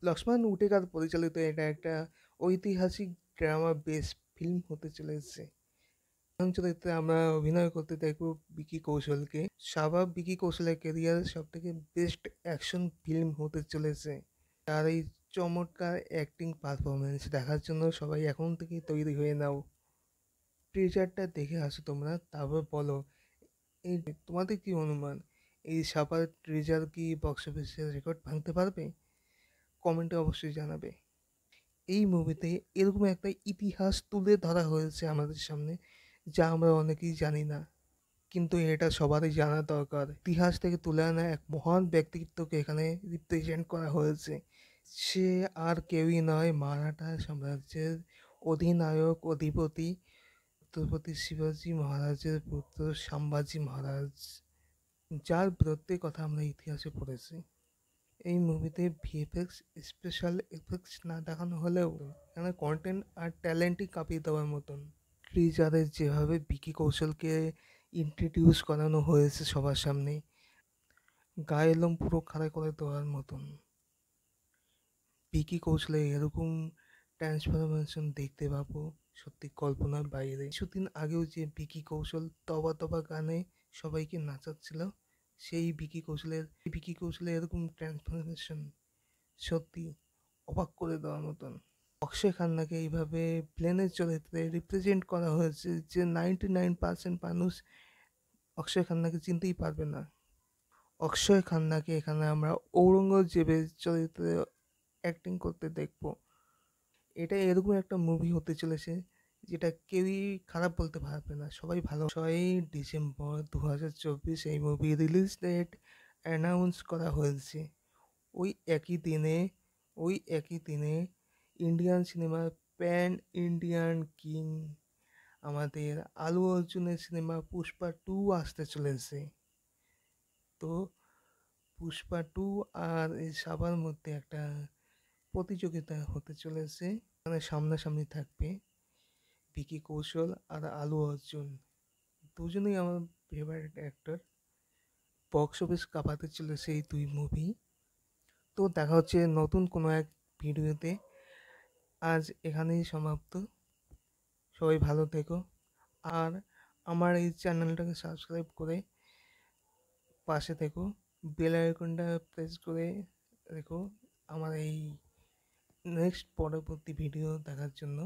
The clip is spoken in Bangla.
লক্ষ্মণ উটেকার পরিচালিত এটা একটা ঐতিহাসিক ড্রামা বেস ফিল্ম হতে চলেছে। প্রধান চরিত্রে আমরা অভিনয় করতে দেখব বিকি কৌশলকে। শাবাব বিকি কৌশলের ক্যারিয়ারের সবথেকে বেস্ট অ্যাকশন ফিল্ম হতে চলেছে। তার এই চমৎকার অ্যাক্টিং পারফরমেন্স দেখার জন্য সবাই এখন থেকেই তৈরি হয়ে নাও। ট্রেজারটা দেখে আসো তোমরা, তারপর বলো এই তোমাদের কি অনুমান, এই সাপার ট্রেজার কি বক্স অফিসের রেকর্ড ভাঙতে পারবে? কমেন্টে অবশ্যই জানাবে। এই মুভিতে এরকম একটা ইতিহাস তুলে ধরা হয়েছে আমাদের সামনে, যা আমরা অনেকেই জানি না, কিন্তু এটা সবারই জানা দরকার। ইতিহাস থেকে তুলে আনা এক মহান ব্যক্তিত্বকে এখানে রিপ্রেজেন্ট করা হয়েছে। সে আর কেউই নয়, মারাঠা সাম্রাজ্যের অধিনায়ক অধিপতি ছত্রপতি শিবাজী মহারাজের পুত্র সাম্বাজি মহারাজ, যার বীরত্বের কথা আমরা ইতিহাসে পড়েছি। এই মুভিতে ভিএফএক্স স্পেশাল এফেক্টস না দেখানো হলেও এখানে কন্টেন্ট আর ট্যালেন্টই কাঁপিয়ে দেওয়ার মতন। ট্রিজারে যেভাবে বিকি কৌশলকে ইন্ট্রোডিউস করানো হয়েছে সবার সামনে, গায়ে লোম পুরো খাড়া করে দেওয়ার মতন। বিকি কৌশলে এরকম ট্রান্সফরমেশন দেখতে পাবো সত্যি কল্পনার বাইরে। কিছুদিন আগেও যে বিকি কৌশল তবা তবা গানে সবাইকে নাচাচ্ছিল, সেই বিকি কৌশলের এরকম ট্রান্সফরমেশন সত্যি অবাক করে দেওয়ার মতন। অক্ষয় খান্নাকে এইভাবে প্লেনের চরিত্রে রিপ্রেজেন্ট করা হয়েছে যে 99% মানুষ অক্ষয় খান্নাকে চিনতেই পারবে না। অক্ষয় খান্নাকে এখানে আমরা ঔরঙ্গজেবের চরিত্রে অ্যাক্টিং করতে দেখব। এটা এরকম একটা মুভি হতে চলেছে যেটা কেউই খারাপ বলতে পারবে না, সবাই ভালো। 6ই ডিসেম্বর 2024 এই মুভি রিলিজ ডেট অ্যানাউন্স করা হয়েছে। ওই একই দিনে ওই একই দিনে ইন্ডিয়ান সিনেমার প্যান ইন্ডিয়ান কিং আমাদের আলু অর্জুনের সিনেমা পুষ্পা 2 আসতে চলেছে। তো পুষ্পা 2 আর এই সাবার মধ্যে একটা প্রতিযোগিতা হতে চলেছে। এখানে সামনাসামনি থাকবে বিকি কৌশল আর আলু অর্জুন, দুজনেই আমার ফেভারিট অ্যাক্টর। বক্স অফিস কাঁপাতে চলেছে এই দুই মুভি। তো দেখা হচ্ছে নতুন কোনো এক ভিডিওতে। আজ এখানেই সমাপ্ত। সবাই ভালো থেকো, আর আমার এই চ্যানেলটাকে সাবস্ক্রাইব করে পাশে থেকো, বেল আইকনটা প্রেস করে রেখো আমার এই নেক্সট পরবর্তী ভিডিও দেখার জন্য।